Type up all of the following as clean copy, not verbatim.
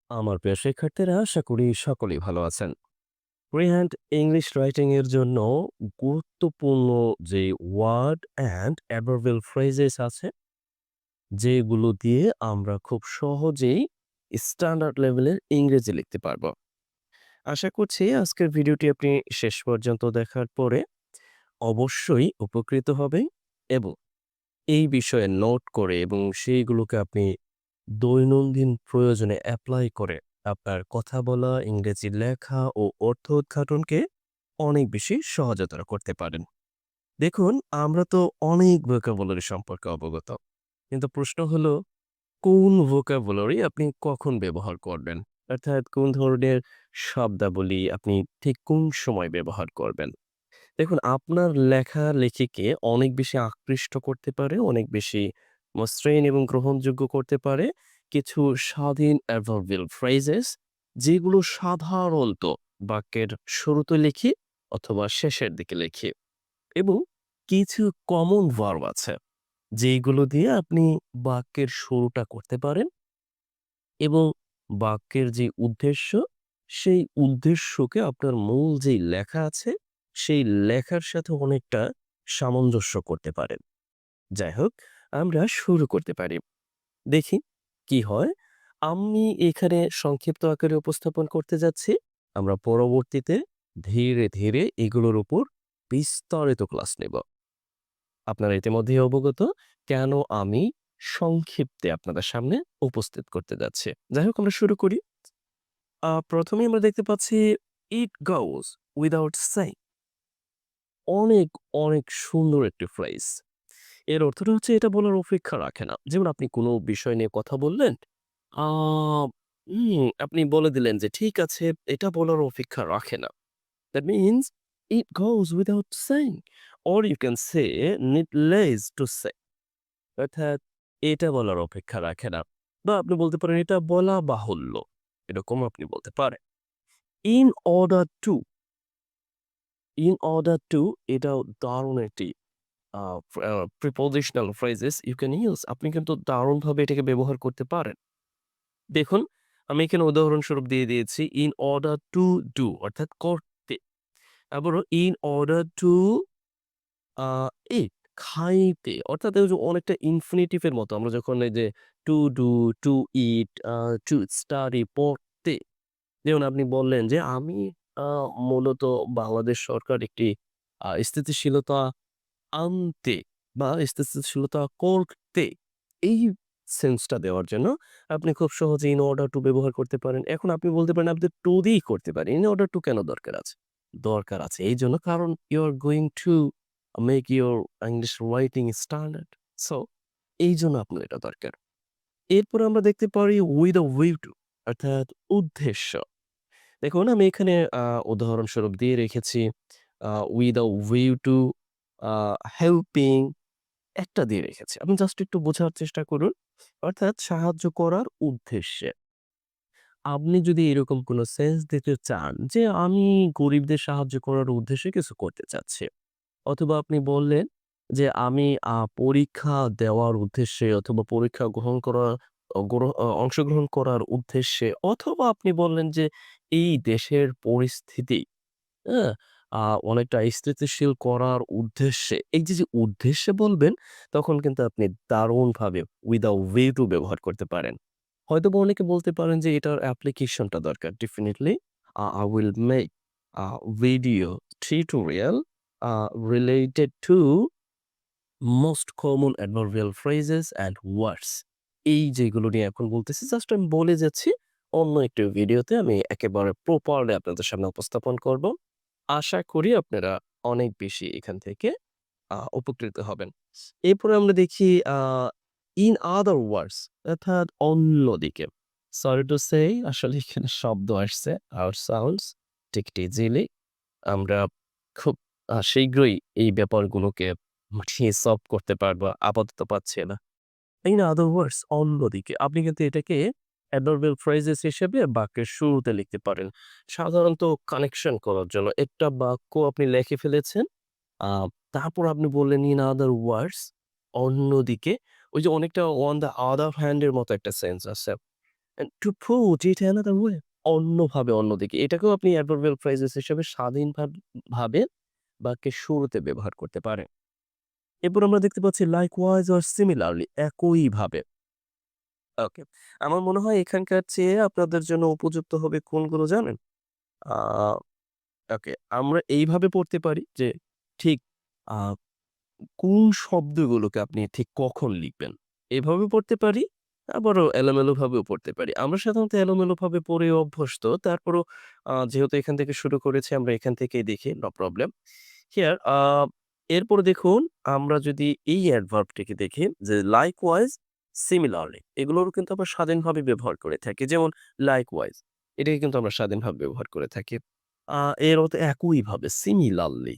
আমার প্রিয় শিক্ষার্থীরা আশা করি সকলেই ভালো আছেন। ফ্রিহ্যান্ড ইংলিশ রাইটিং এর জন্য গুরুত্বপূর্ণ যে ওয়ার্ড অ্যান্ড অ্যাডভার্বিয়াল ফ্রেজেস আছে, যেগুলো দিয়ে আমরা খুব সহজেই স্ট্যান্ডার্ড লেভেলের ইংরেজি লিখতে পারবো। আশা করছি আজকের ভিডিওটি আপনি শেষ পর্যন্ত দেখার পরে অবশ্যই উপকৃত হবেন এবং এই বিষয়ে নোট করে এবং সেইগুলোকে আপনি দৈনন্দিন প্রয়োজনে এপ্লাই করে আপনার কথা বলা, ইংরেজি লেখা ও অর্থ উদ্ঘাটনকে অনেক বেশি সহজতর করতে পারেন। দেখুন, আমরা তো অনেক ভোকাবুলারি সম্পর্কে অবগত। কিন্তু প্রশ্ন হলো, কোন ভোকাবুলারি আপনি কখন ব্যবহার করবেন? অর্থাৎ কোন ধরনের শব্দাবলী আপনি ঠিক কোন সময় ব্যবহার করবেন? দেখুন, আপনার লেখালেখিকে অনেক বেশি আকৃষ্ট করতে পারে, অনেক বেশি মসৃণ এবং গ্রহণযোগ্য করতে পারে কিছু স্বাধীন অ্যাডভার্বিয়াল ফ্রেজেস, যেগুলো সাধারণত বাক্যের শুরুতে লিখি অথবা শেষের দিকে লিখি। এবং কিছু কমন ভার্ব আছে, যেইগুলো দিয়ে আপনি বাক্যের শুরুটা করতে পারেন এবং বাক্যের যে উদ্দেশ্য, সেই উদ্দেশ্যকে আপনার মূল যেই লেখা আছে, সেই লেখার সাথে অনেকটা সামঞ্জস্য করতে পারেন। যাই হোক, আমরা শুরু করতে পারি। দেখি কি হয়। আমি এখানে সংক্ষিপ্ত আকারে উপস্থাপন করতে যাচ্ছি। আমরা পরবর্তীতে ধীরে, ধীরে এগুলোর উপর বিস্তারিত ক্লাস নেব। আপনারা ইতিমধ্যেই অবগত কেন আমি সংক্ষিপ্তে আপনাদের সামনে উপস্থিত করতে যাচ্ছি। যাই হোক, আমরা শুরু করি। ১ম এই আমরা দেখতে পাচ্ছি "It goes without saying" অনেক, অনেক সুন্দর একটি ফ্রেজ। এর অর্থটা হচ্ছে এটা বলার অপেক্ষা রাখে না। যেমন আপনি কোনো বিষয় নিয়ে কথা বললেন, আ আপনি বলে দিলেন যে, "ঠিক আছে, এটা বলার অপেক্ষা রাখে না।" That means it goes without saying or you can say needless to say অর্থাৎ এটা বলার অপেক্ষা রাখে না। বা আপনি বলতে পারেন এটা বলা বাহুল্য। এরকমও আপনি বলতে পারেন। In order to, in order to এটাও দারুণ একটি আ prepositional phrases you can use আপনি কিন্তু দারুণভাবে এটাকে ব্যবহার করতে পারেন। দেখুন, আমি এখানে উদাহরণস্বরূপ দিয়ে দিয়েছি in order to do অর্থাৎ করতে। আবারও in order to a eat খাইতে অর্থাৎ ওই যে অনেকটা infinitive এর মতো আমরা যখন এই যে to do, to eat, to study পড়তে। যেমন আপনি বললেন যে, "আমি আ মূলত বাংলাদেশ সরকার একটি স্থিতিশীলতা আনতে বা স্থিতিশীলতা করতে" এই সেন্সটা দেওয়ার জন্য আপনি খুব সহজে in order to ব্যবহার করতে পারেন। এখন আপনি বলতে পারেন আপনি to দিয়েই করতে পারেন। in order to কেন দরকার আছে? দরকার আছে এইজন্য কারণ you are going to make your English writing standard. So এইজন্য আপনার এটা দরকার। এরপরে আমরা দেখতে পারি with a view to অর্থাৎ উদ্দেশ্য। দেখুন, আমি এখানে উদাহরণস্বরূপ দিয়ে রেখেছি with a view to a helping একটা দিয়ে রেখেছি। আপনি জাস্ট একটু বোঝার চেষ্টা করুন। অর্থাৎ সাহায্য করার উদ্দেশ্যে। আপনি যদি এরকম কোনো সেন্স দিতে চান যে, আমি গরিবদের সাহায্য করার উদ্দেশ্যে কিছু করতে চাচ্ছি। অথবা আপনি বললেন যে, আমি পরীক্ষা দেওয়ার উদ্দেশ্যে অথবা পরীক্ষা গ্রহণ করার অংশগ্রহণ করার উদ্দেশ্যে অথবা আপনি বললেন যে, এই দেশের পরিস্থিতি হ্যাঁ? আ অনেকটা স্থিতিশীল করার উদ্দেশ্যে এই যে উদ্দেশ্যে বলবেন, তখন কিন্তু আপনি দারুণভাবে with a way to ব্যবহার করতে পারেন। হয়তোবা অনেকে বলতে পারেন যে এটার অ্যাপ্লিকেশনটা দরকার। Definitely I will make a video tutorial related to most common adverbial phrases and words এই যেগুলো নিয়ে এখন বলতেছি জাস্ট আমি বলে যাচ্ছি। অন্য একটি ভিডিওতে আমি একেবারে প্রপারলি আপনাদের সামনে উপস্থাপন করব। আশা করি আপনারা অনেক বেশি এখান থেকে উপকৃত হবেন। এরপরে আমরা দেখি in other words অর্থাৎ অন্যদিকে। সরি টু সে আসলে এখানে শব্দ আসছে out sounds take it easily. আমরা খুব শীঘ্রই এই ব্যাপারগুলোকে মানিয়ে সলভ করতে পারবো। আপাতত পাচ্ছি না। in other words অন্যদিকে আপনি কিন্তু এটাকে adverbial phrases হিসেবে বাক্যের শুরুতে লিখতে পারেন। সাধারণত কানেকশন করার জন্য একটা বাক্য আপনি লিখে ফেলেছেন। আ তারপর আপনি বললেন in other words অন্যদিকে ওই যে অনেকটা on the other hand এর মতো একটা সেন্স আছে। And to put it another way, অন্যভাবে অন্যদিকে। এটাকেও আপনি অ্যাডভার্বিয়াল ফ্রেজেস হিসেবে ভাবে বাক্যের শুরুতে ব্যবহার করতে পারেন। এরপর আমরা দেখতে পাচ্ছি লাইকওয়াইজ অর সিমিলারলি, একইভাবে। ওকে। আমার মনে হয় এখানকার চেয়ে আপনাদের জন্য উপযুক্ত হবে কোনগুলো জানেন? আ ওকে, আমরা এইভাবে পড়তে পারি যে ঠিক আ কোন শব্দগুলোকে আপনি ঠিক কখন লিখবেন? এভাবে পড়তে পারি, আবারও এলোমেলোভাবেও পড়তে পারি। আমরা সাধারণত এলোমেলোভাবে পড়ে অভ্যস্ত। তারপরও যেহেতু এখান থেকে শুরু করেছি আমরা এখান থেকেই দেখি, নো প্রবলেম। হিয়ার এরপরে দেখুন আমরা যদি এই অ্যাডভার্বটিকে দেখি যে লাইকওয়াইজ, সিমিলারলি এগুলোরও কিন্তু আমরা স্বাধীনভাবে ব্যবহার করে থাকি। যেমন লাইকওয়াইজ এটাকে কিন্তু আমরা স্বাধীনভাবে ব্যবহার করে থাকি। আ এর অর্থ একইভাবে সিমিলারলি,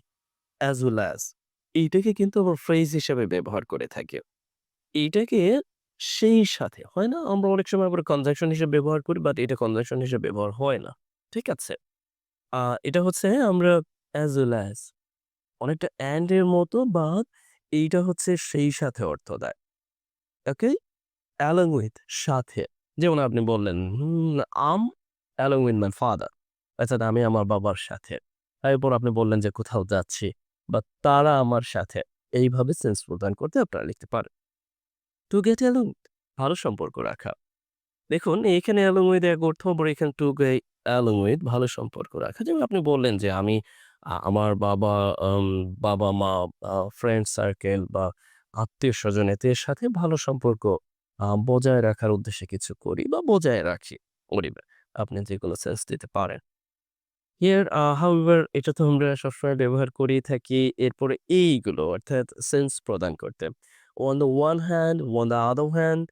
অ্যাজ ওয়েল অ্যাজ এইটাকে কিন্তু আমরা ফ্রেজ হিসেবে ব্যবহার করে থাকি। এইটাকে সেই সাথে হয় না? আমরা অনেক সময় আবার কনজাংশন হিসেবে ব্যবহার করি বাট এটা কনজাংশন হিসেবে ব্যবহার হয় না। ঠিক আছে? এটা হচ্ছে আমরা অ্যাজ ওয়েল অ্যাজ অনেকটা অ্যান্ড এর মতো বাট এইটা হচ্ছে সেই সাথে অর্থ দেয়। ওকে? অ্যালং উইথ সাথে। যেমন আপনি বললেন, আম অ্যালং উইথ মাই ফাদার অর্থাৎ আমি আমার বাবার সাথে। এরপর আপনি বললেন যে কোথাও যাচ্ছি বা তারা আমার সাথে। এইভাবে সেন্স প্রদান করতে আপনারা লিখতে পারেন। টু গেট অ্যালং ভালো সম্পর্ক রাখা। দেখুন এখানে অ্যালং উইথ এক অর্থ আবার এখানে টু গে অ্যালং উইথ ভালো সম্পর্ক রাখা। যেমন আপনি বললেন যে আমি আমার বাবা-মা, ফ্রেন্ড সার্কেল বা আত্মীয়স্বজন এদের সাথে ভালো সম্পর্ক বজায় রাখার উদ্দেশ্যে কিছু করি বা বজায় রাখি। করিবে। আপনি যেকোনো সেন্স দিতে পারেন। হিয়ার হাউএভার এটা তো আমরা সবসময় ব্যবহার করেই থাকি। এরপরে এইগুলো অর্থাৎ সেন্স প্রদান করতে। On the one hand, on the other hand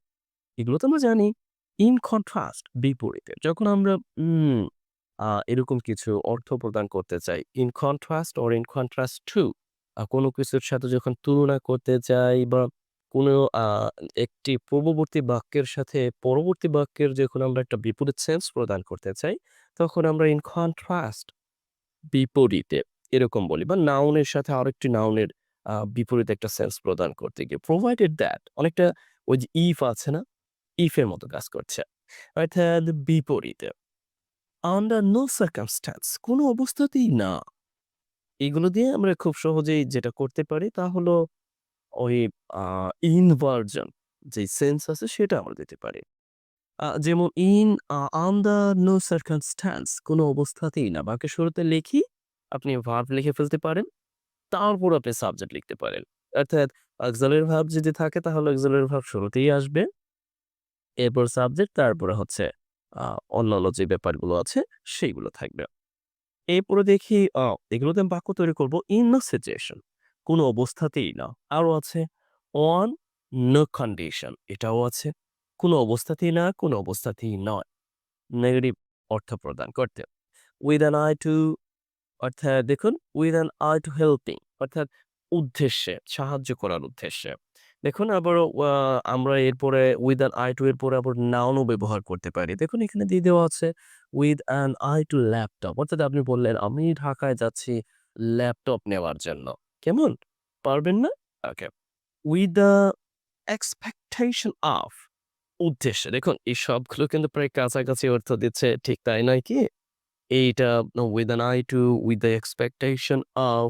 এগুলো তো আমরা জানি। ইন কন্ট্রাস্ট বিপরীতে। যখন আমরা এরকম কিছু অর্থ প্রদান করতে চাই। In contrast or in contrast two কোনো কিছুর সাথে যখন তুলনা করতে যাই বা কোনো আ একটি পূর্ববর্তী বাক্যের সাথে পরবর্তী বাক্যের যখন আমরা একটা বিপরীত সেন্স প্রদান করতে চাই, তখন আমরা ইন কন্ট্রাস্ট বিপরীতে এরকম বলি বা নাউনের সাথে আরেকটি নাউনের বিপরীতে একটা সেন্স প্রদান করতে গিয়ে প্রোভাইডেড দ্যাট অনেকটা ওই যে ইফ আছে না? ইফ এর মতো কাজ করছে। অর্থাৎ বিপরীতে। আন্ডার নো সার্কামস্ট্যান্স কোনো অবস্থাতেই না। এগুলো দিয়ে আমরা খুব সহজেই যেটা করতে পারি তা হলো ওই আ ইনভার্জন যে সেন্স আছে সেটা আমরা দিতে পারি। যেমন আন্ডার নো সার্কামস্ট্যান্স কোনো অবস্থাতেই না। বাক্যের শুরুতে লিখি, আপনি ভার্ব লিখে ফেলতে পারেন। তারপর আপনি সাবজেক্ট লিখতে পারেন। অর্থাৎ অক্সিলারি ভার্ব যদি থাকে তাহলে অক্সিলারি ভার্ব শুরুতেই আসবে। এরপর সাবজেক্ট তারপরে হচ্ছে আ অন্যান্য যে ব্যাপারগুলো আছে সেইগুলো থাকবে। এরপরে দেখি এগুলোতে আমি বাক্য তৈরি করব ইন no সিচুয়েশন কোনো অবস্থাতেই না। আরো আছে অন নো কন্ডিশন এটাও আছে। কোনো অবস্থাতেই না, কোনো অবস্থাতেই নয়। নেগেটিভ অর্থ প্রদান করতে। উইথ অ্যান আই টু অর্থাৎ দেখুন with an eye to helping অর্থাৎ উদ্দেশ্যে, সাহায্য করার উদ্দেশ্যে। দেখুন আবারও আমরা এরপরে with an eye to এর পরে আবার noun ও ব্যবহার করতে পারি। দেখুন এখানে দিয়ে দেওয়া আছে with an eye to laptop অর্থাৎ আপনি বললেন, "আমি ঢাকায় যাচ্ছি ল্যাপটপ নেওয়ার জন্য।" কেমন? পারবেন না? ওকে। with the expectation of উদ্দেশ্যে। দেখুন এই সবগুলো কিন্তু প্রায় কাছাকাছি অর্থ দিচ্ছে। ঠিক তাই নয় কি? এইটা with an eye to, with the expectation of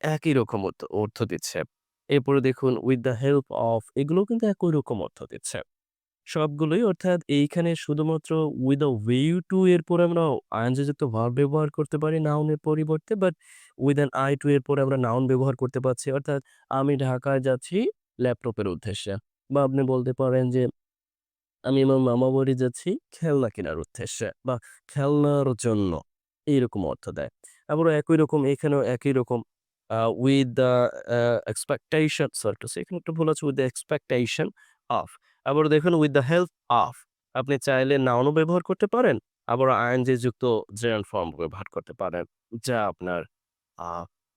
একই রকম অর্থ দিচ্ছে। এরপরে দেখুন with the help of এগুলোও কিন্তু একই রকম অর্থ দিচ্ছে। সবগুলোই অর্থাৎ এইখানে শুধুমাত্র with a view to এর পরে আমরা আইএনজি যুক্ত ভার্ব ব্যবহার করতে পারি নাউনের পরিবর্তে। But with an eye to এর পরে আমরা নাউন ব্যবহার করতে পারছি। অর্থাৎ আমি ঢাকায় যাচ্ছি ল্যাপটপের উদ্দেশ্যে। বা আপনি বলতে পারেন যে আমি আমার মামাবাড়ি যাচ্ছি খেলনা কেনার উদ্দেশ্যে বা খেলনার জন্য। এইরকম অর্থ দেয়। আবারও একই রকম এখানেও একই রকম with the expectation sorry to say এখানে একটু ভুল আছে with the expectation of আবারও দেখুন with the help of আপনি চাইলে নাউনও ব্যবহার করতে পারেন। আবার আইএনজি যুক্ত জেনারেল ফর্ম ব্যবহার করতে পারেন। যা আপনার আ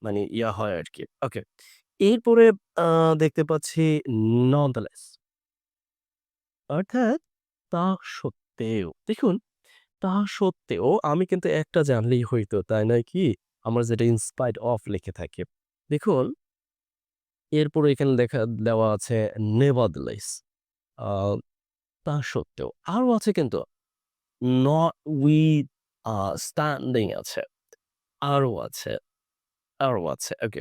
মানে ইয়া হয় আরকি। ওকে। এরপরে আ দেখতে পাচ্ছি nonetheless অর্থাৎ তা সত্ত্বেও দেখুন, তা সত্ত্বেও আমি কিন্তু একটা জানলেই হইতো, তাই নয় কি? আমরা যেটা in spite of লিখে থাকি। দেখুন, এরপরে এখানে দেওয়া আছে nevertheless আ তা সত্ত্বেও। আরো আছে কিন্তু। not with standing আছে, আরো আছে, আরো আছে। ওকে।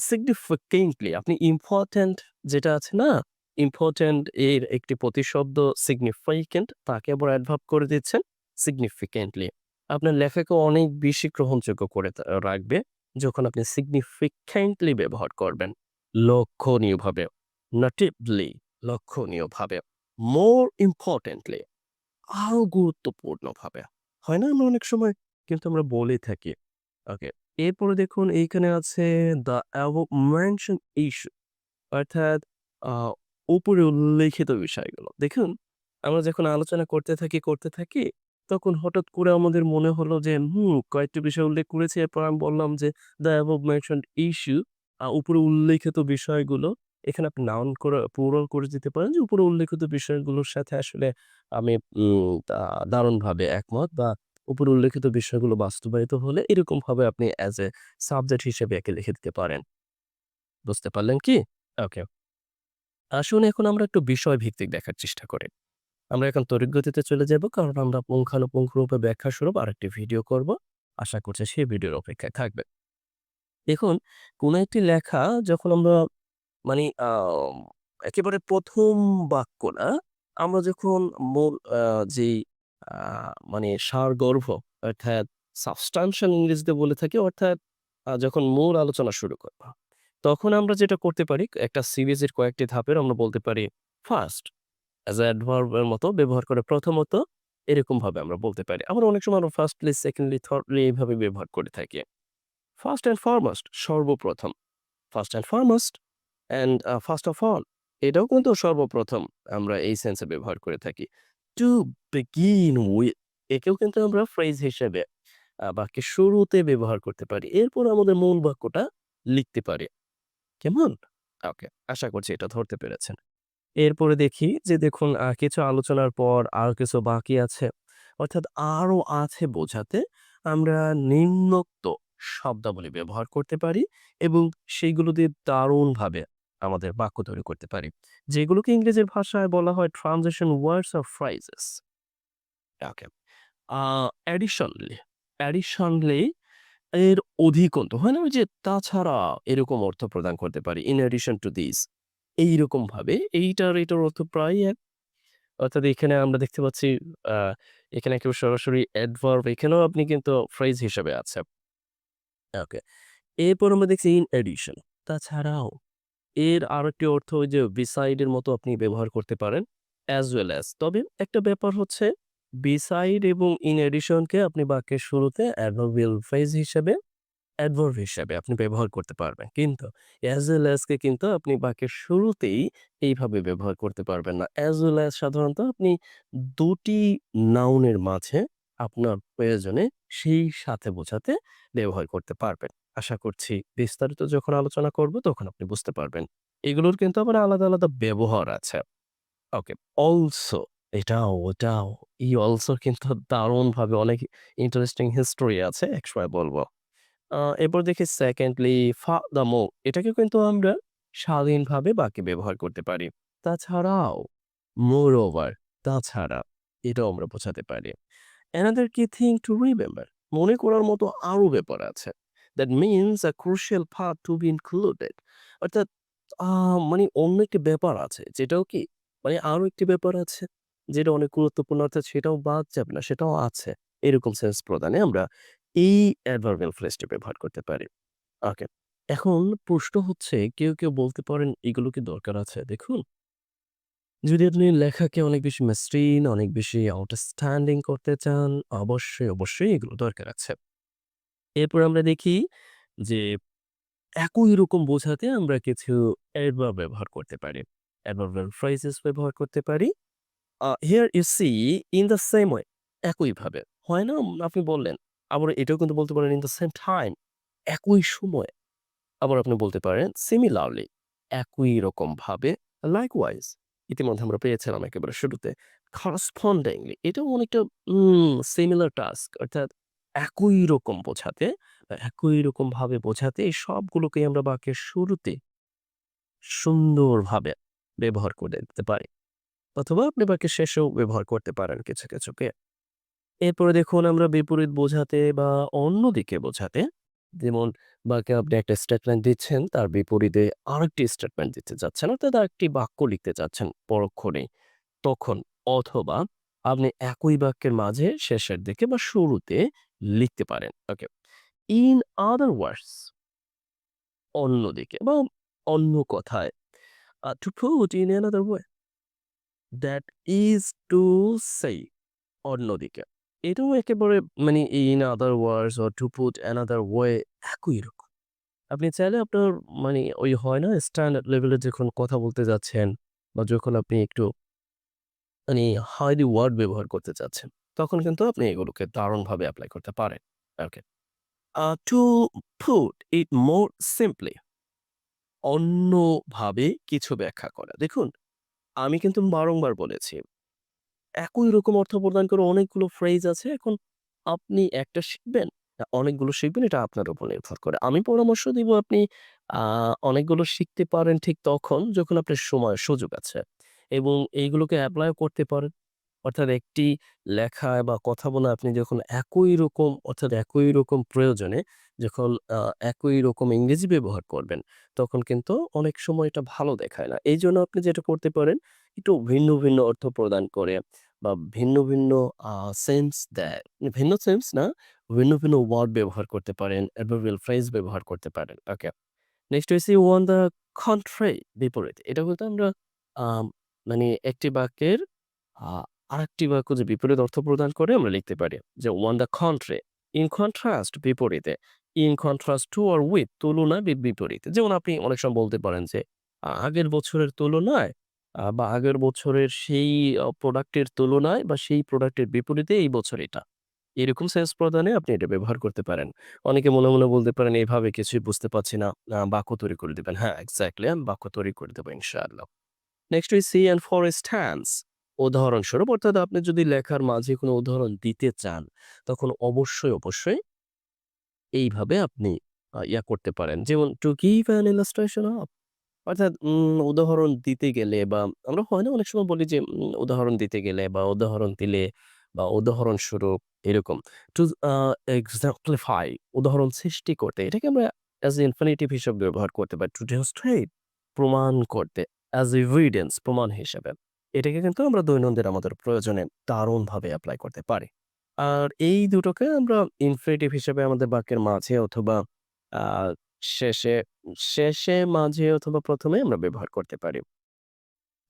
significantly আপনি ইম্পোর্টেন্ট যেটা আছে না? ইম্পোর্টেন্ট এর একটি প্রতিশব্দ significant তাকে আবার অ্যাডভার্ব করে দিচ্ছেন significantly। আপনার লেখাকে অনেক বেশি গ্রহণযোগ্য করে রাখবে যখন আপনি significantly ব্যবহার করবেন। লক্ষণীয়ভাবে, notably লক্ষণীয়ভাবে, more importantly আরো গুরুত্বপূর্ণভাবে। হয় না? আমরা অনেক সময় কিন্তু আমরা বলে থাকি। ওকে। এরপরে দেখুন এইখানে আছে the above mentioned issue অর্থাৎ আ উপরে উল্লেখিত বিষয়গুলো। দেখুন, আমরা যখন আলোচনা করতে থাকি, তখন হঠাৎ করে আমাদের মনে হলো যে কয়েকটি বিষয় উল্লেখ করেছি। এরপর আমি বললাম যে the above mentioned issue উপরে উল্লেখিত বিষয়গুলো। এখানে আপনি নাউন করে প্লুরাল করে দিতে পারেন যে উপরে উল্লেখিত বিষয়গুলোর সাথে আসলে আমি দারুণভাবে একমত বা উপরে উল্লেখিত বিষয়গুলো বাস্তবায়িত হলে এরকমভাবে আপনি অ্যাজ এ সাবজেক্ট হিসেবে একে লিখে দিতে পারেন। বুঝতে পারলেন কি? ওকে। আসুন এখন আমরা একটু বিষয়ভিত্তিক দেখার চেষ্টা করি। আমরা এখন তড়িৎ গতিতে চলে যাব কারণ আমরা পুঙ্খানুপুঙ্খরূপে ব্যাখ্যাস্বরূপ আরেকটি ভিডিও করব। আশা করছি সেই ভিডিওর অপেক্ষায় থাকবেন। দেখুন, কোন একটি লেখা যখন আমরা মানে একেবারে ১ম বাক্য না, আমরা যখন মূল যেই আ মানে সারগর্ভ অর্থাৎ সাবস্ট্যান্সিয়াল ইংরেজিতে বলে থাকি অর্থাৎ যখন মূল আলোচনা শুরু করব। তখন আমরা যেটা করতে পারি একটা সিরিজের কয়েকটি ধাপের আমরা বলতে পারি ফার্স্ট অ্যাজ a অ্যাডভার্ব এর মতো ব্যবহার করে প্রথমত এরকমভাবে আমরা বলতে পারি। আবার অনেক সময় আমরা ফার্স্টলি, সেকেন্ডলি, থার্ডলি এভাবে ব্যবহার করে থাকি। ফার্স্ট অ্যান্ড ফরমোস্ট সর্বপ্রথম। First and foremost and first of all এটাও কিন্তু সর্বপ্রথম আমরা এই সেন্সে ব্যবহার করে থাকি। টু বিগিন উইথ একেও কিন্তু আমরা ফ্রেজ হিসেবে বাক্যের শুরুতে ব্যবহার করতে পারি। এরপর আমাদের মূল বাক্যটা লিখতে পারি। কেমন? ওকে। আশা করছি এটা ধরতে পেরেছেন। এরপরে দেখি যে দেখুন কিছু আলোচনার পর আরো কিছু বাকি আছে। অর্থাৎ আরো আছে বোঝাতে আমরা নিম্নোক্ত শব্দাবলী ব্যবহার করতে পারি এবং সেগুলো দিয়ে দারুণভাবে আমাদের বাক্য তৈরি করতে পারি। যেগুলোকে ইংরেজির ভাষায় বলা হয় transition words or phrases. Okay. A additionally, additionally এর অধিকন্তু হয় না? ওই যে তাছাড়া এরকম অর্থ প্রদান করতে পারি। ইন অ্যাডিশন টু দিস এইরকমভাবে এটার অর্থ প্রায় এক। অর্থাৎ এখানে আমরা দেখতে পাচ্ছি আ এখানে একেবারে সরাসরি অ্যাডভার্ব এখানেও আপনি কিন্তু ফ্রেজ হিসেবে আছে। ওকে। এরপর আমরা দেখছি ইন অ্যাডিশন তাছাড়াও। এর আরেকটি অর্থ ওই যে beside এর মতো আপনি ব্যবহার করতে পারেন as well as তবে একটা ব্যাপার হচ্ছে beside এবং in addition কে আপনি বাক্যের শুরুতে adverbial phrase হিসেবে অ্যাডভার্ব হিসেবে আপনি ব্যবহার করতে পারবেন। কিন্তু as well as কে কিন্তু আপনি বাক্যের শুরুতেই এইভাবে ব্যবহার করতে পারবেন না। as well as সাধারণত আপনি ২ টি নাউনের মাঝে আপনার প্রয়োজনে সেই সাথে বোঝাতে ব্যবহার করতে পারবেন। আশা করছি বিস্তারিত যখন আলোচনা করব তখন আপনি বুঝতে পারবেন। এগুলোর কিন্তু আবার আলাদা ব্যবহার আছে। ওকে। অলসো ওটাও। এই অলসোর কিন্তু দারুণভাবে অনেক ইন্টারেস্টিং হিস্টোরি আছে একসময় বলব। এরপর দেখি সেকেন্ডলি ফাদামো এটাকেও কিন্তু আমরা স্বাধীনভাবে বাক্যে ব্যবহার করতে পারি। তাছাড়াও মোরওভার তাছাড়া এটাও আমরা বোঝাতে পারি। অ্যানাদার কি থিং টু রিমেম্বার মনে করার মতো আরো ব্যাপার আছে। That means a crucial part to be included অর্থাৎ আ মানে অন্য একটি ব্যাপার আছে যেটাও কি মানে আরো একটি ব্যাপার আছে যেটা অনেক গুরুত্বপূর্ণ অর্থাৎ সেটাও বাদ যাবে না সেটাও আছে। এরকম সেন্স প্রদানে আমরা এই অ্যাডভার্বিয়াল ফ্রেজটি ব্যবহার করতে পারি। ওকে। এখন প্রশ্ন হচ্ছে কেউ বলতে পারেন এগুলো কি দরকার আছে? দেখুন, যদি আপনি লেখাকে অনেক বেশি মসৃণ, অনেক বেশি আউটস্ট্যান্ডিং করতে চান, অবশ্যই এগুলো দরকার আছে। এরপর আমরা দেখি যে একই রকম বোঝাতে আমরা কিছু অ্যাডভার্ব ব্যবহার করতে পারি। অ্যাডভার্বিয়াল ফ্রেজেস ব্যবহার করতে পারি। Here you see in the same way একইভাবে। হয় না? আপনি বললেন। আবার এটাও কিন্তু বলতে পারেন ইন দ্য সেম টাইম একই সময়ে। আবার আপনি বলতে পারেন সিমিলারলি একই রকমভাবে, লাইকওয়াইজ ইতিমধ্যে আমরা পেয়েছিলাম একেবারে শুরুতে। করসপন্ডিংলি এটাও অনেকটা সিমিলার টাস্ক অর্থাৎ একই রকম বোঝাতে, একই রকমভাবে বোঝাতে এই সবগুলোকেই আমরা বাক্যের শুরুতে সুন্দরভাবে ব্যবহার করে দিতে পারি। অথবা আপনি বাক্যের শেষেও ব্যবহার করতে পারেন কিছু কে। এরপরে দেখুন আমরা বিপরীত বোঝাতে বা অন্যদিকে বোঝাতে যেমন বাক্যে আপনি একটা স্টেটমেন্ট দিচ্ছেন, তার বিপরীতে আরেকটি স্টেটমেন্ট দিতে চাচ্ছেন, অর্থাৎ আরেকটি বাক্য লিখতে চাচ্ছেন পরক্ষণেই। তখন অথবা আপনি একই বাক্যের মাঝে শেষের দিকে বা শুরুতে লিখতে পারেন। ওকে। ইন আদার ওয়ার্ডস অন্যদিকে বা অন্য কথায় to put in another way that is to say অন্যদিকে। এটাও একেবারে মানে in other words or to put another way একই রকম। আপনি চাইলে আপনার মানে ওই হয় না স্ট্যান্ডার্ড লেভেলে যখন কথা বলতে যাচ্ছেন বা যখন আপনি একটু মানে হাইলি ওয়ার্ড ব্যবহার করতে চাচ্ছেন, তখন কিন্তু আপনি এগুলোকে দারুণভাবে এপ্লাই করতে পারেন। Okay. To put it more simply অন্যভাবে কিছু ব্যাখ্যা করা। দেখুন, আমি কিন্তু বারংবার বলেছি, একই রকম অর্থ প্রদান করে অনেকগুলো ফ্রেজ আছে। এখন আপনি একটা শিখবেন, না অনেকগুলো শিখবেন এটা আপনার উপর নির্ভর করে। আমি পরামর্শ দিব আপনি আ অনেকগুলো শিখতে পারেন ঠিক তখন যখন আপনার সময় সুযোগ আছে এবং এইগুলোকে এপ্লাইও করতে পারেন। অর্থাৎ একটি লেখায় বা কথা বলা আপনি যখন একই রকম অর্থাৎ একই রকম প্রয়োজনে যখন আ একই রকম ইংরেজি ব্যবহার করবেন, তখন কিন্তু অনেক সময় এটা ভালো দেখায় না। এইজন্য আপনি যেটা করতে পারেন, একটু ভিন্ন, ভিন্ন অর্থ প্রদান করে বা ভিন্ন, ভিন্ন আ সেন্স দেয়। ভিন্ন সেন্স না, ভিন্ন, ভিন্ন ওয়ার্ড ব্যবহার করতে পারেন, অ্যাডভার্বিয়াল ফ্রেজ ব্যবহার করতে পারেন। ওকে। নেক্সট হইছে on the contrary বিপরীত। এটা বলতে আমরা আম মানে একটি বাক্যের আ আরেকটি বাক্য যে বিপরীত অর্থ প্রদান করে আমরা লিখতে পারি। যে on the contrary, in contrast বিপরীতে, in contrast to or with তুলনায় বিপরীতে। যেমন আপনি অনেক সময় বলতে পারেন যে আগের বছরের তুলনায় বা আগের বছরের সেই প্রোডাক্টের তুলনায় বা সেই প্রোডাক্টের বিপরীতে এই বছর এটা। এরকম সেন্স প্রদানে আপনি এটা ব্যবহার করতে পারেন। অনেকে মনে, মনে বলতে পারেন এভাবে কিছুই বুঝতে পারছি না। বাক্য তৈরি করে দিবেন। হ্যাঁ, এক্সাক্টলি আমি বাক্য তৈরি করে দেব ইনশাআল্লাহ। নেক্সট হই সি অ্যান্ড ফর স্ট্যান্স উদাহরণস্বরূপ অর্থাৎ আপনি যদি লেখার মাঝে কোনো উদাহরণ দিতে চান, তখন অবশ্যই, অবশ্যই এইভাবে আপনি ইয়া করতে পারেন। যেমন to give an illustration of অর্থাৎ উদাহরণ দিতে গেলে বা আমরা হয় না অনেক সময় বলি যে উদাহরণ দিতে গেলে বা উদাহরণ দিলে বা উদাহরণস্বরূপ এরকম। টু আ এক্সাম্পলিফাই উদাহরণ সৃষ্টি করতে এটাকে আমরা অ্যাজ ইনফিনিটিভ হিসাবে ব্যবহার করতে পারি। টু ডেমনস্ট্রেট প্রমাণ করতে, অ্যাজ এভিডেন্স প্রমাণ হিসেবে। এটাকে কিন্তু আমরা দৈনন্দিন আমাদের প্রয়োজনে দারুণভাবে এপ্লাই করতে পারি। আর এই দুটোকে আমরা ইনফিনিটিভ হিসেবে আমাদের বাক্যের মাঝে অথবা আ শেষে মাঝে অথবা ১ম এ আমরা ব্যবহার করতে পারি।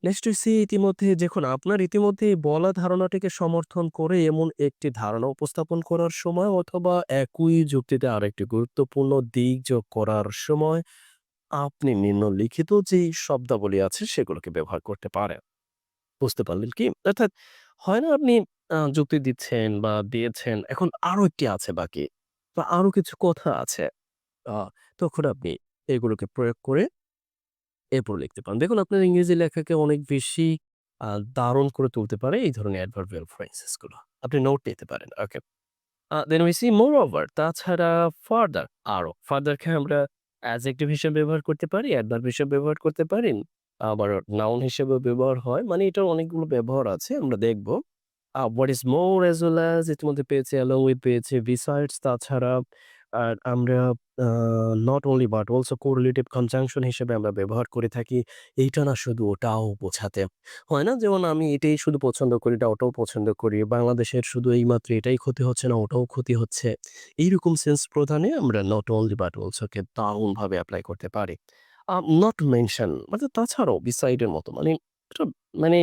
নেক্সট হইছে ইতিমধ্যে দেখুন আপনার ইতিমধ্যেই বলা ধারণাটিকে সমর্থন করে এমন একটি ধারণা উপস্থাপন করার সময় অথবা একই যুক্তিতে আরেকটি গুরুত্বপূর্ণ দিক যোগ করার সময় আপনি নিম্নলিখিত যেই শব্দাবলী আছে সেগুলোকে ব্যবহার করতে পারেন। বুঝতে পারলেন কি? অর্থাৎ হয় না আপনি যুক্তি দিচ্ছেন বা দিয়েছেন, এখন আরো একটি আছে বাকি বা আরো কিছু কথা আছে। আ তখন আপনি এগুলোকে প্রয়োগ করে এরপর লিখতে পারেন। দেখুন আপনার ইংরেজি লেখাকে অনেক বেশি আ দারুণ করে তুলতে পারে এই ধরনের অ্যাডভার্বিয়াল ফ্রেজেস গুলো। আপনি নোট নিতে পারেন। ওকে। দেন উই সি মোরওভার তাছাড়া ফার্দার আরো। ফার্দার কে আমরা অ্যাডজেক্টিভ হিসেবে ব্যবহার করতে পারি, অ্যাডভার্ব হিসেবে ব্যবহার করতে পারি। আবার নাউন হিসেবেও ব্যবহার হয়। মানে এটার অনেকগুলো ব্যবহার আছে আমরা দেখব। what is more as well as ইতিমধ্যে পেয়েছি, along with পেয়েছি, besides তাছাড়া আর আমরা আ not only but also correlative conjunction হিসেবে আমরা ব্যবহার করে থাকি। এইটা না শুধু ওটাও বোঝাতে। হয় না? যেমন আমি এটাই শুধু পছন্দ করি না ওটাও পছন্দ করি। বাংলাদেশের শুধু এইমাত্র এটাই ক্ষতি হচ্ছে না ওটাও ক্ষতি হচ্ছে। এইরকম সেন্স প্রদানে আমরা not only but also কে দারুণভাবে এপ্লাই করতে পারি। not mention মানে তাছাড়াও beside এর মতো মানে এটা মানে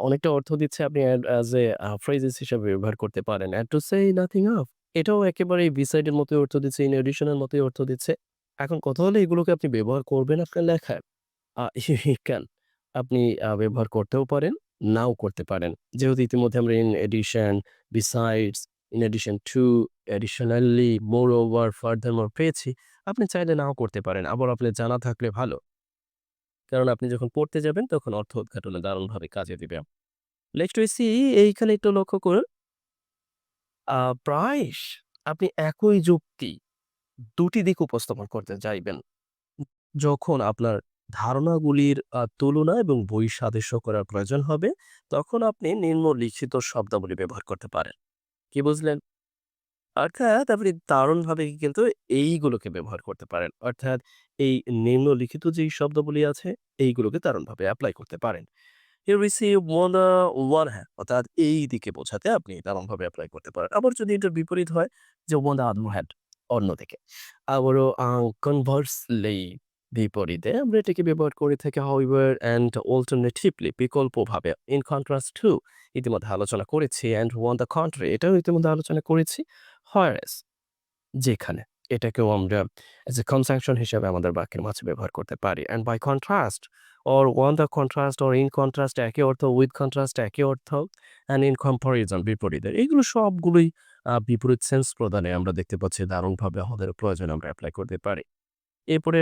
অনেকটা অর্থ দিচ্ছে আপনি অ্যাজ এ ফ্রেজেস হিসেবে ব্যবহার করতে পারেন। and to say nothing of এটাও একেবারেই beside এর মতোই অর্থ দিচ্ছে, in addition এর মতোই অর্থ দিচ্ছে। এখন কথা হলো এগুলোকে আপনি ব্যবহার করবেন আপনার লেখায়। you can আপনি ব্যবহার করতেও পারেন, নাও করতে পারেন। যেহেতু ইতিমধ্যে আমরা in addition, besides, in addition to, additionally, moreover, furthermore পেয়েছি। আপনি চাইলে নাও করতে পারেন। আবার আপনার জানা থাকলে ভালো। কারণ আপনি যখন পড়তে যাবেন তখন অর্থ উদ্ঘাটনে দারুণভাবে কাজে দিবে। নেক্সট হইছি এইখানে একটু লক্ষ্য করুন। প্রায়শ আপনি একই যুক্তি ২ টি দিক উপস্থাপন করতে চাইবেন। যখন আপনার ধারণাগুলির তুলনা এবং বৈসাদৃশ্য করার প্রয়োজন হবে, তখন আপনি নিম্নলিখিত শব্দাবলী ব্যবহার করতে পারেন। কি বুঝলেন? অর্থাৎ আপনি দারুণভাবে কিন্তু এইগুলোকে ব্যবহার করতে পারেন। অর্থাৎ এই নিম্নলিখিত যেই শব্দাবলী আছে, এইগুলোকে দারুণভাবে এপ্লাই করতে পারেন। You receive on the one hand অর্থাৎ এই দিকে বোঝাতে আপনি দারুণভাবে এপ্লাই করতে পারেন। আবার যদি এটার বিপরীত হয় যে on the other hand অন্যদিকে। আবারও conversely বিপরীতে আমরা এটাকে ব্যবহার করে থাকি however and alternatively বিকল্পভাবে in contrast to ইতিমধ্যে আলোচনা করেছি and on the contrary এটাও ইতিমধ্যে আলোচনা করেছি whereas যেখানে এটাকেও আমরা as a conjunction হিসেবে আমাদের বাক্যের মাঝে ব্যবহার করতে পারি। And by contrast or on the contrast or in contrast একই অর্থ, with contrast একই অর্থ and in comparison বিপরীতে। এগুলো সবগুলোই বিপরীত সেন্স প্রদানে আমরা দেখতে পাচ্ছি দারুণভাবে আমাদের প্রয়োজনে আমরা এপ্লাই করতে পারি। এরপরে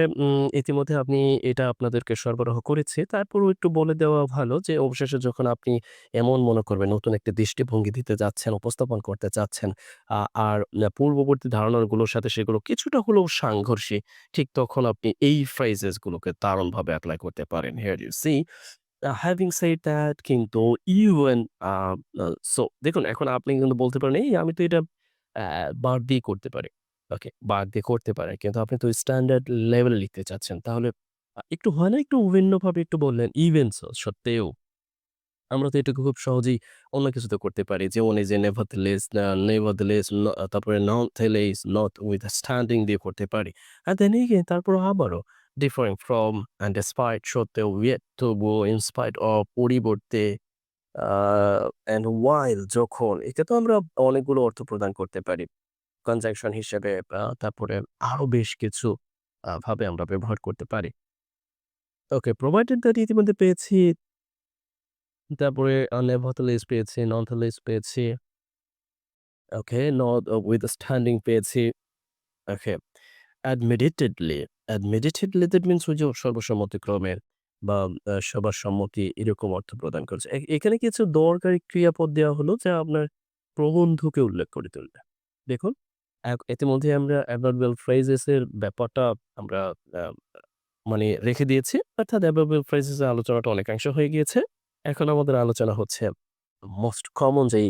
ইতিমধ্যে আপনি এটা আপনাদেরকে সরবরাহ করেছি। তারপরেও একটু বলে দেওয়া ভালো যে অবশেষে যখন আপনি এমন মনে করবেন নতুন একটি দৃষ্টিভঙ্গি দিতে যাচ্ছেন, উপস্থাপন করতে চাচ্ছেন আর পূর্ববর্তী ধারণাগুলোর সাথে সেগুলো কিছুটা হলেও সাংঘর্ষিক, ঠিক তখন আপনি এই ফ্রেজেস গুলোকে দারুণভাবে এপ্লাই করতে পারেন। Here you see having said that কিন্তু even আ আ so দেখুন এখন আপনি কিন্তু বলতে পারেন, "এই আমি তো এটা বাদ দিয়ে করতে পারি।" ওকে, বাদ দিয়ে করতে পারেন। কিন্তু আপনি তো স্ট্যান্ডার্ড লেভেলে লিখতে চাচ্ছেন। তাহলে একটু হয় না একটু ভিন্নভাবে একটু বললেন, "ইভেন সো" সত্ত্বেও। আমরা তো এটুকু খুব সহজেই অন্য কিছুতে করতে পারি। যেমন এই যে nevertheless তারপরে nonetheless, notwithstanding দিয়ে করতে পারি। And then again তারপর আবারও differing from and despite সত্ত্বেও yet তবুও in spite of পরিবর্তে আ and while যখন এটাতেও আমরা অনেকগুলো অর্থ প্রদান করতে পারি। কনজাংশন হিসেবে তারপরে আরো বেশ কিছু ভাবে আমরা ব্যবহার করতে পারি। ওকে, provided that ইতিমধ্যে পেয়েছি। তারপরে nevertheless পেয়েছি, nonetheless পেয়েছি। ওকে, not withstanding পেয়েছি। ওকে, admittedly, admittedly that means ওই যে সর্বসম্মতিক্রমে বা সবার সম্মতি এরকম অর্থ প্রদান করছে। এখানে কিছু দরকারি ক্রিয়াপদ দেওয়া হলো যা আপনার প্রবন্ধকে উল্লেখ করে তুলবে। দেখুন, ইতিমধ্যে আমরা adverbial phrases এর ব্যাপারটা আমরা আ মানে রেখে দিয়েছি। অর্থাৎ adverbial phrases এর আলোচনাটা অনেকাংশ হয়ে গিয়েছে। এখন আমাদের আলোচনা হচ্ছে মোস্ট কমন যেই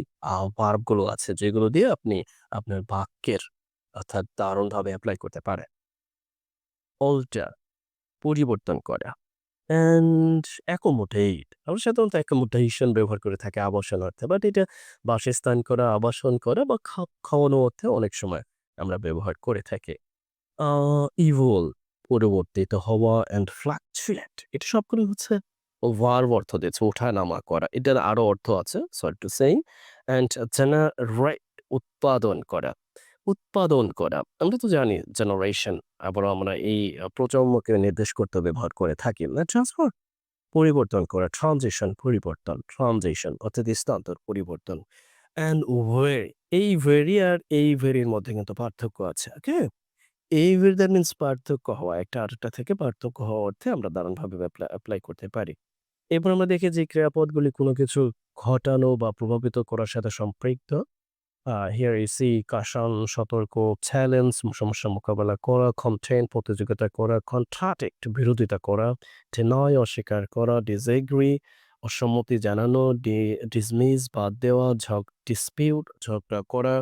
ভার্ব গুলো আছে যেগুলো দিয়ে আপনি আপনার বাক্যের অর্থাৎ দারুণভাবে এপ্লাই করতে পারেন। alter পরিবর্তন করা and accommodate আমরা সাধারণত accommodation ব্যবহার করে থাকি আবাসন অর্থে। বাট এটা বাসস্থান করা, আবাসন করা বা খাওয়ানো অর্থে অনেক সময় আমরা ব্যবহার করে থাকি। আ evolve পরিবর্তিত হওয়া and fluctuate এটা সবগুলো হচ্ছে ভার্ব অর্থ দিচ্ছে ওঠা-নামা করা। এটার আরো অর্থ আছে সরি টু সেই and generate উৎপাদন করা। উৎপাদন করা। আমরা তো জানি জেনারেশন আবারও আমরা এই প্রজন্মকে নির্দেশ করতে ব্যবহার করে থাকি। না ট্রান্সফার পরিবর্তন করা, ট্রানজিশন পরিবর্তন, ট্রানজিশন অর্থাৎ স্থানান্তর পরিবর্তন। অ্যান্ড ভেরি এই ভেরি আর এই ভেরির মধ্যে কিন্তু পার্থক্য আছে। ওকে? এই ভেরি দ্যাট মিনস পার্থক্য হওয়া। একটা আরেকটা থেকে পার্থক্য হওয়া অর্থে আমরা দারুণভাবে এপ্লাই করতে পারি। এরপর আমরা দেখি যে ক্রিয়াপদগুলি কোনো কিছু ঘটানো বা প্রভাবিত করার সাথে সম্পৃক্ত। হিয়ার ইউ সি কাশন, সতর্ক, চ্যালেঞ্জ সমস্যা মোকাবেলা করা, কনটেন্ট প্রতিযোগিতা করা, কন্ট্রাডিক্ট বিরোধিতা করা, ডিনাই অস্বীকার করা, ডিসএগ্রি অসম্মতি জানানো, ডিসমিস বাদ দেওয়া, ডিসপিউট ঝগড়া করা,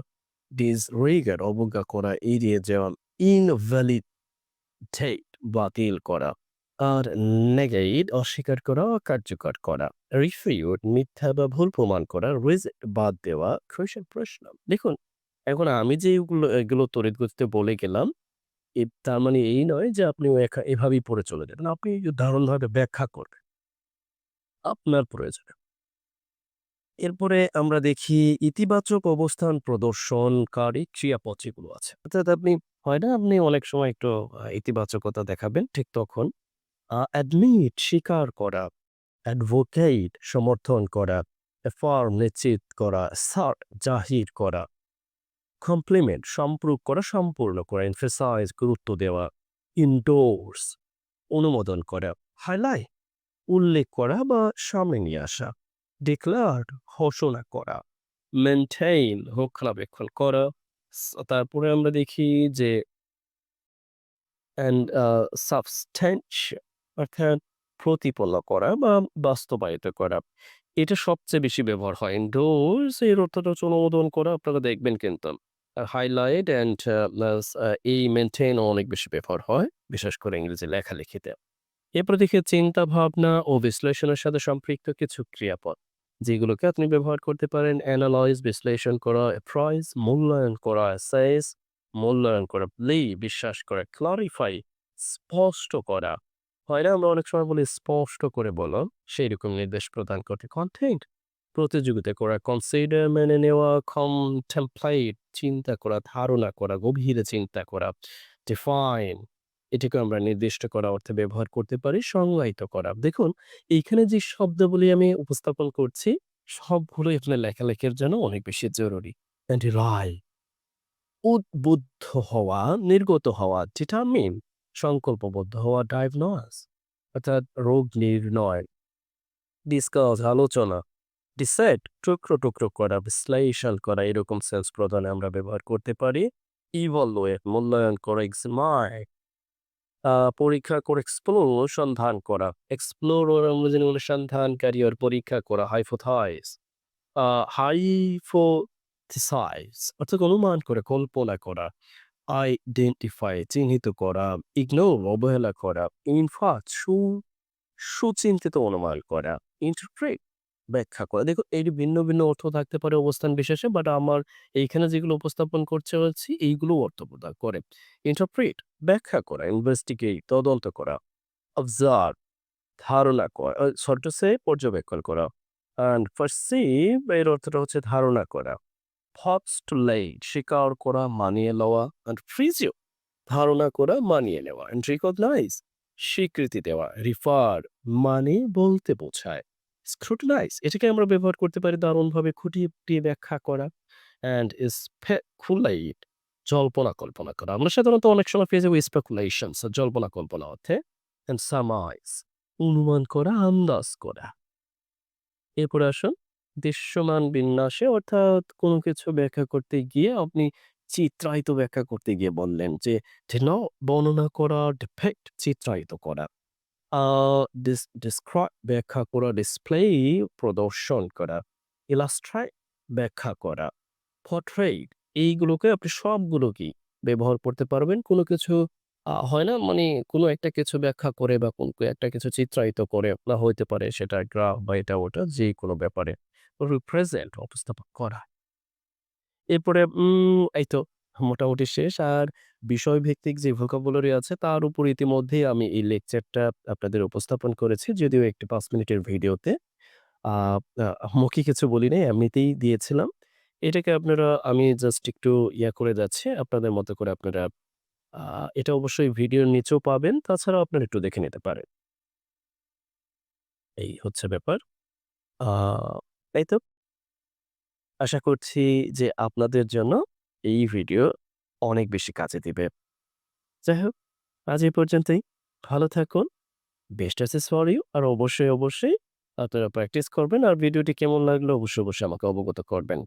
ডিসরিগার্ড অবজ্ঞা করা, এড়িয়ে যাওয়া, ইনভ্যালিডেট বাতিল করা। আর নেগেট অস্বীকার করা, অকার্যকর করা। রিফিউট মিথ্যা বা ভুল প্রমাণ করা, রিজেক্ট বাদ দেওয়া, কোয়েশ্চেন প্রশ্ন। দেখুন, এখন আমি যে এগুলো তড়িৎ গতিতে বলে গেলাম, তার মানে এই নয় যে আপনি এভাবেই পড়ে চলে যাবেন। আপনি দারুণভাবে ব্যাখ্যা করবেন আপনার প্রয়োজনে। এরপরে আমরা দেখি ইতিবাচক অবস্থান প্রদর্শনকারী ক্রিয়াপদ যেগুলো আছে। অর্থাৎ আপনি হয় না আপনি অনেক সময় একটু ইতিবাচকতা দেখাবেন, ঠিক তখন অ্যাডমিট স্বীকার করা, অ্যাডভোকেট সমর্থন করা, এফার্ম নিশ্চিত করা, সার্ট জাহির করা, কমপ্লিমেন্ট সম্পৃক করা, সম্পূর্ণ করা, এমফেসাইজ গুরুত্ব দেওয়া, ইন্ডোর্স অনুমোদন করা, হাইলাইট উল্লেখ করা বা সামনে নিয়ে আসা, ডিক্লার্ড ঘোষণা করা, মেইনটেইন রক্ষণাবেক্ষণ করা। তারপরে আমরা দেখি যে অ্যান্ড সাবস্ট্যান্স অর্থাৎ প্রতিপন্ন করা বা বাস্তবায়িত করা। এটা সবচেয়ে বেশি ব্যবহার হয়। endorse এর অর্থটা হচ্ছে অনুমোদন করা আপনারা দেখবেন কিন্তু। আর highlight and প্লাস এই maintain ও অনেক বেশি ব্যবহার হয়, বিশেষ করে ইংরেজি লেখালেখিতে। এরপরে দেখি চিন্তা ভাবনা ও বিশ্লেষণের সাথে সম্পৃক্ত কিছু ক্রিয়াপদ যেগুলোকে আপনি ব্যবহার করতে পারেন। অ্যানালাইজ বিশ্লেষণ করা, অ্যাপ্রাইজ মূল্যায়ন করা, অ্যাসেস মূল্যায়ন করা, বিলিভ বিশ্বাস করা, ক্লারিফাই স্পষ্ট করা। হয় না আমরা অনেক সময় বলি স্পষ্ট করে বলো, সেই রকম নির্দেশ প্রদান করতে। কন্টেন্ট প্রতিযোগিতা করা, কনসিডার মেনে নেওয়া, কন্টেমপ্লেট চিন্তা করা, ধারণা করা, গভীরে চিন্তা করা, ডিফাইন এটিকে আমরা নির্দিষ্ট করা অর্থে ব্যবহার করতে পারি, সংজ্ঞায়িত করা। দেখুন এইখানে যে শব্দগুলি আমি উপস্থাপন করছি, সবগুলোই আপনার লেখালেখির জন্য অনেক বেশি জরুরি। অ্যান্ড রাই উদ্বুদ্ধ হওয়া, নির্গত হওয়া, ডিটারমিন সংকল্পবদ্ধ হওয়া, ডায়াগনস অর্থাৎ রোগ নির্ণয়, ডিসকাস আলোচনা, ডিসাইড টুকরো, টুকরো করা, বিশ্লেষণ করা এরকম সেন্স প্রদানে আমরা ব্যবহার করতে পারি। ইভালুয়েট মূল্যায়ন করা, এক্সামাইন পরীক্ষা করে, এক্সপ্লোর অনুসন্ধান করা। এক্সপ্লোর আমরা জানি অনুসন্ধানকারী আর পরীক্ষা করা, হাইপোথাইজ হাইপোথিসাইজ অর্থাৎ অনুমান করে, কল্পনা করা। আইডেন্টিফাই চিহ্নিত করা, ইগনোর অবহেলা করা, ইনফার সুচিন্তিত অনুমান করা, ইন্টারপ্রেট ব্যাখ্যা করা। দেখুন এর ভিন্ন, ভিন্ন অর্থ থাকতে পারে অবস্থান বিশেষে, বাট আমার এইখানে যেগুলো উপস্থাপন করতে হচ্ছে এইগুলো অর্থ প্রদান করে। ইন্টারপ্রেট ব্যাখ্যা করা, ইনভেস্টিগেট তদন্ত করা, অবজার্ভ ধারণা করা, সরি টু সে পর্যবেক্ষণ করা। অ্যান্ড পারসিভ এর অর্থটা হচ্ছে ধারণা করা। postulate স্বীকার করা, মানিয়ে লওয়া। অ্যান্ড প্রিজিউ ধারণা করা, মানিয়ে নেওয়া। অ্যান্ড রিকগনাইজ স্বীকৃতি দেওয়া। রিফার মানে বলতে বোঝায়। স্ক্রুটিনাইজ এটাকে আমরা ব্যবহার করতে পারি দারুণভাবে খুঁটিয়ে খুঁটিয়ে ব্যাখ্যা করা। অ্যান্ড স্পেকুলেট জল্পনা কল্পনা করা। আমরা সাধারণত অনেক সময় পেয়ে যাবো স্পেকুলেশনস জল্পনা কল্পনা অর্থে। অ্যান্ড সারমাইজ অনুমান করা, আন্দাজ করা। এরপরে আসুন দৃশ্যমান বিন্যাসে অর্থাৎ কোনো কিছু ব্যাখ্যা করতে গিয়ে আপনি চিত্রায়িত ব্যাখ্যা করতে গিয়ে বললেন যে বর্ণনা করা, ডিপিক্ট চিত্রায়িত করা, ডিসক্রাইব ব্যাখ্যা করা, ডিসপ্লে প্রদর্শন করা, ইলাস্ট্রেট ব্যাখ্যা করা, পোর্ট্রেট এইগুলোকে আপনি সবগুলোকেই ব্যবহার করতে পারবেন। কোনো কিছু হয় না মানে কোনো একটা কিছু ব্যাখ্যা করে বা কোনো একটা কিছু চিত্রায়িত করে বা হইতে পারে সেটা গ্রাফ বা এটা ওটা যেকোনো ব্যাপারে রিপ্রেজেন্ট উপস্থাপন করা। এরপরে এই তো মোটামুটি শেষ। আর বিষয়ভিত্তিক যে ভোকাবুলারি আছে তার উপর ইতিমধ্যেই আমি এই লেকচারটা আপনাদের উপস্থাপন করেছি। যদিও একটি ৫ মিনিটের ভিডিওতে। আ মুখে কিছু বলি নাই, এমনিতেই দিয়েছিলাম। এটাকে আপনারা আমি জাস্ট একটু করে যাচ্ছি। আপনাদের মতো করে আপনারা আ এটা অবশ্যই ভিডিওর নিচেও পাবেন। তাছাড়াও আপনারা একটু দেখে নিতে পারেন। এই হচ্ছে ব্যাপার। আ তাই তো? আশা করছি যে আপনাদের জন্য এই ভিডিও অনেক বেশি কাজে দিবে। যাই হোক, আজ এই পর্যন্তই। ভালো থাকুন। Best wishes for you. আর অবশ্যই, অবশ্যই আপনারা প্র্যাকটিস করবেন। আর ভিডিওটি কেমন লাগলো অবশ্যই, অবশ্যই আমাকে অবগত করবেন।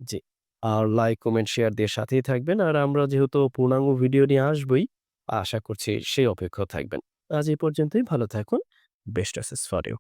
জি। আর লাইক, কমেন্ট, শেয়ার দিয়ে সাথেই থাকবেন। আর আমরা যেহেতু পূর্ণাঙ্গ ভিডিও নিয়ে আসবই, আশা করছি সেই অপেক্ষায় থাকবেন। আজ এই পর্যন্তই। ভালো থাকুন। Best wishes for you.